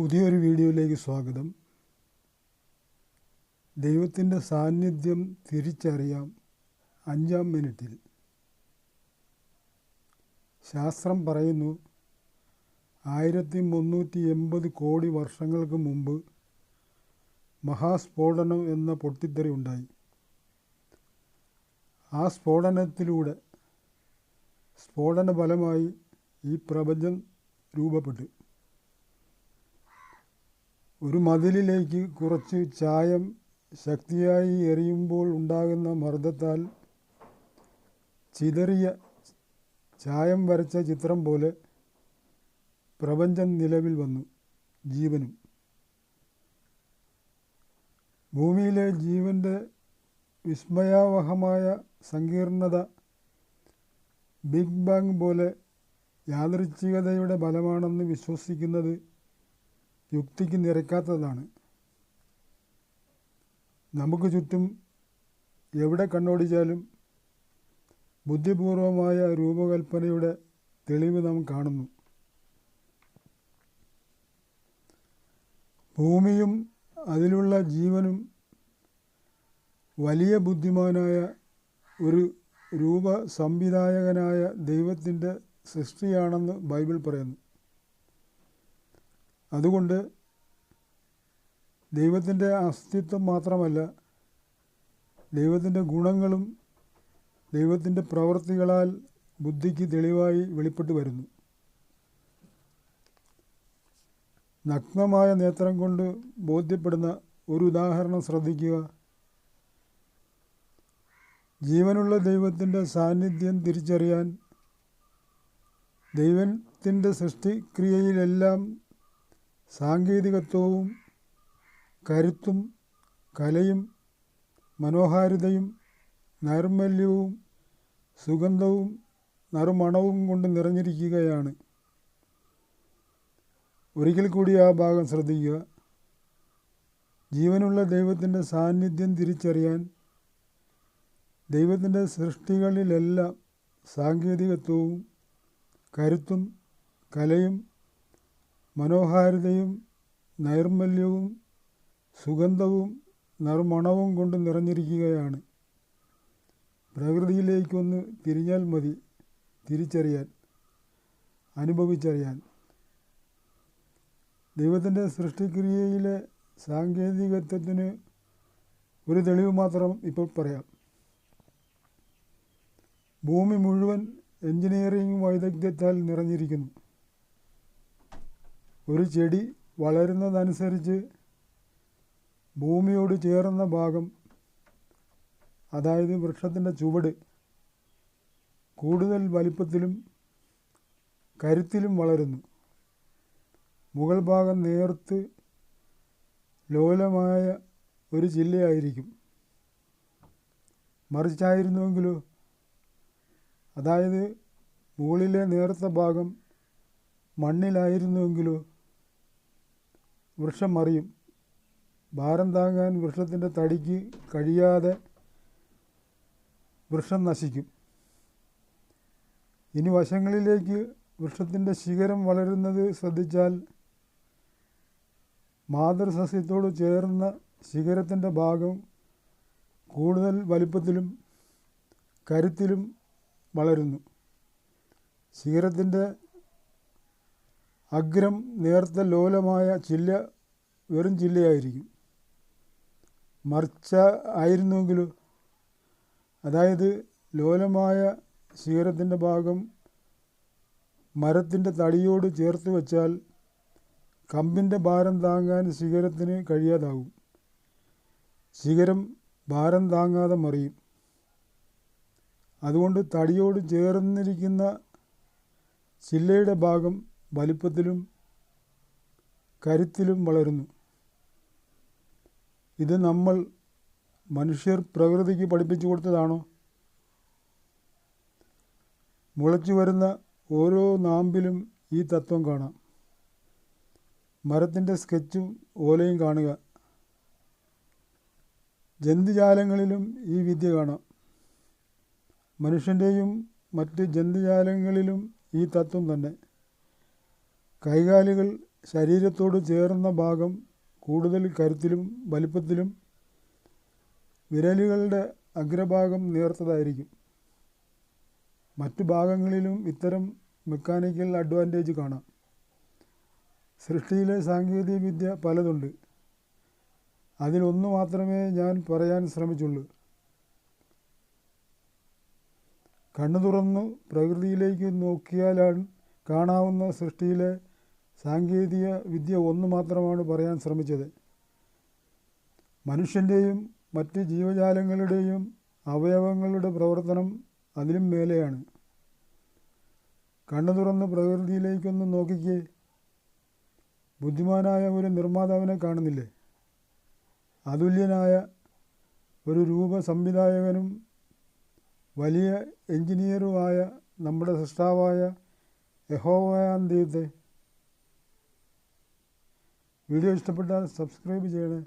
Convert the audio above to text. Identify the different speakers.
Speaker 1: പുതിയൊരു വീഡിയോയിലേക്ക് സ്വാഗതം. ദൈവത്തിൻ്റെ സാന്നിധ്യം തിരിച്ചറിയാം 5-ാം മിനിറ്റിൽ. ശാസ്ത്രം പറയുന്നു 1380 കോടി വർഷങ്ങൾക്ക് മുമ്പ് മഹാസ്ഫോടനം എന്ന പൊട്ടിത്തെറി ഉണ്ടായി. ആ സ്ഫോടന ഫലമായി ഈ പ്രപഞ്ചം രൂപപ്പെട്ടു. ഒരു മതിലിലേക്ക് കുറച്ച് ചായം ശക്തിയായി എറിയുമ്പോൾ ഉണ്ടാകുന്ന മർദ്ദത്താൽ ചിതറിയ ചായം വരച്ച ചിത്രം പോലെ പ്രപഞ്ചം നിലവിൽ വന്നു. ജീവനും ഭൂമിയിലെ ജീവൻ്റെ വിസ്മയാവഹമായ സങ്കീർണത ബിഗ് ബാങ് പോലെ യാദൃച്ഛികതയുടെ ഫലമാണെന്ന് വിശ്വസിക്കുന്നത് യുക്തിക്ക് നിരക്കാത്തതാണ്. നമുക്ക് ചുറ്റും എവിടെ കണ്ണോടിച്ചാലും ബുദ്ധിപൂർവമായ രൂപകൽപ്പനയുടെ തെളിവ് നാം കാണുന്നു. ഭൂമിയും അതിലുള്ള ജീവനും വലിയ ബുദ്ധിമാനായ ഒരു രൂപസംവിധായകനായ ദൈവത്തിൻ്റെ സൃഷ്ടിയാണെന്ന് ബൈബിൾ പറയുന്നു. അതുകൊണ്ട് ദൈവത്തിൻ്റെ അസ്തിത്വം മാത്രമല്ല, ദൈവത്തിൻ്റെ ഗുണങ്ങളും ദൈവത്തിൻ്റെ പ്രവൃത്തികളാൽ ബുദ്ധിക്ക് തെളിവായി വെളിപ്പെട്ടു വരുന്നു. നഗ്നമായ നേത്രം കൊണ്ട് ബോധ്യപ്പെടുന്ന ഒരു ഉദാഹരണം ശ്രദ്ധിക്കുക. ജീവനുള്ള ദൈവത്തിൻ്റെ സാന്നിധ്യം തിരിച്ചറിയാൻ ദൈവത്തിൻ്റെ സൃഷ്ടിക്രിയയിലെല്ലാം സാങ്കേതികത്വവും കരുത്തും കലയും മനോഹാരിതയും നൈർമല്യവും സുഗന്ധവും നറുമണവും കൊണ്ട് നിറഞ്ഞിരിക്കുകയാണ്. ഒരിക്കൽ കൂടി ആ ഭാഗം ശ്രദ്ധിക്കുക. ജീവനുള്ള ദൈവത്തിൻ്റെ സാന്നിധ്യം തിരിച്ചറിയാൻ ദൈവത്തിൻ്റെ സൃഷ്ടികളിലെല്ലാം സാങ്കേതികത്വവും കരുത്തും കലയും മനോഹാരിതയും നൈർമല്യവും സുഗന്ധവും നറുമണവും കൊണ്ട് നിറഞ്ഞിരിക്കുകയാണ്. പ്രകൃതിയിലേക്കൊന്ന് തിരിഞ്ഞാൽ മതി തിരിച്ചറിയാൻ, അനുഭവിച്ചറിയാൻ. ദൈവത്തിൻ്റെ സൃഷ്ടിക്രിയയിലെ സാങ്കേതികത്വത്തിന് ഒരു തെളിവ് മാത്രം ഇപ്പോൾ പറയാം. ഭൂമി മുഴുവൻ എഞ്ചിനീയറിംഗ് വൈദഗ്ധ്യത്താൽ നിറഞ്ഞിരിക്കുന്നു. ഒരു ചെടി വളരുന്നതനുസരിച്ച് ഭൂമിയോട് ചേർന്ന ഭാഗം, അതായത് വൃക്ഷത്തിൻ്റെ ചുവട്, കൂടുതൽ വലിപ്പത്തിലും കരുത്തിലും വളരുന്നു. മുകൾ ഭാഗം നേർത്ത് ലോലമായ ഒരു ചില്ലയായിരിക്കും. മറിച്ചായിരുന്നുവെങ്കിലോ, അതായത് മുകളിലെ നേർത്ത ഭാഗം മണ്ണിലായിരുന്നുവെങ്കിലോ വൃക്ഷം മറിയും. ഭാരം താങ്ങാൻ വൃക്ഷത്തിൻ്റെ തടിക്ക് കഴിയാതെ വൃക്ഷം നശിക്കും. ഇനി വശങ്ങളിലേക്ക് വൃക്ഷത്തിൻ്റെ ശിഖരം വളരുന്നത് ശ്രദ്ധിച്ചാൽ മാതൃസസ്യത്തോട് ചേർന്ന ശിഖരത്തിൻ്റെ ഭാഗം കൂടുതൽ വലിപ്പത്തിലും കരുത്തിലും വളരുന്നു. ശിഖരത്തിൻ്റെ അഗ്രം നേർത്ത ലോലമായ ചില്ല വെറും ചില്ലയായിരിക്കും. മറിച്ച ആയിരുന്നുവെങ്കിലോ, അതായത് ലോലമായ ശിഖരത്തിൻ്റെ ഭാഗം മരത്തിൻ്റെ തടിയോട് ചേർത്ത് വെച്ചാൽ കമ്പിൻ്റെ ഭാരം താങ്ങാൻ ശിഖരത്തിന് കഴിയാതാവും. ശിഖരം ഭാരം താങ്ങാതെ മറിയും. അതുകൊണ്ട് തടിയോട് ചേർന്നിരിക്കുന്ന ചില്ലയുടെ ഭാഗം വലിപ്പത്തിലും കരുത്തിലും വളരുന്നു. ഇത് നമ്മൾ മനുഷ്യർ പ്രകൃതിക്ക് പഠിപ്പിച്ചു കൊടുത്തതാണോ? മുളച്ചു വരുന്ന ഓരോ നാമ്പിലും ഈ തത്വം കാണാം. മരത്തിൻ്റെ സ്കെച്ചും ഓലയും കാണുക. ജന്തുജാലങ്ങളിലും ഈ വിദ്യ കാണാം. മനുഷ്യൻ്റെയും മറ്റ് ജന്തുജാലങ്ങളിലും ഈ തത്വം തന്നെ. കൈകാലുകൾ ശരീരത്തോട് ചേർന്ന ഭാഗം കൂടുതൽ കരുത്തിലും വലിപ്പത്തിലും വിരലുകളുടെ അഗ്രഭാഗം നേർത്തതായിരിക്കും. മറ്റു ഭാഗങ്ങളിലും ഇത്തരം മെക്കാനിക്കൽ അഡ്വാൻറ്റേജ് കാണാം. സൃഷ്ടിയിലെ സാങ്കേതിക വിദ്യ പലതുണ്ട്. അതിലൊന്നു മാത്രമേ ഞാൻ പറയാൻ ശ്രമിച്ചുള്ളൂ. കണ്ണു തുറന്നു പ്രകൃതിയിലേക്ക് നോക്കിയാലാണ് കാണാവുന്ന സൃഷ്ടിയിലെ സാങ്കേതിക വിദ്യ ഒന്ന് മാത്രമാണ് പറയാൻ ശ്രമിച്ചത്. മനുഷ്യൻ്റെയും മറ്റ് ജീവജാലങ്ങളുടെയും അവയവങ്ങളുടെ പ്രവർത്തനം അതിലും മേലെയാണ്. കണ്ണു തുറന്ന് പ്രകൃതിയിലേക്കൊന്ന് നോക്കിക്കേ. ബുദ്ധിമാനായ ഒരു നിർമ്മാതാവിനെ കാണുന്നില്ലേ? അതുല്യനായ ഒരു രൂപ സംവിധായകനും വലിയ എഞ്ചിനീയറുമായ നമ്മുടെ സൃഷ്ടാവായ യഹോവയാം ദൈവത്തെ. വീഡിയോ ഇഷ്ടപ്പെട്ടാൽ സബ്സ്ക്രൈബ് ചെയ്യണേ.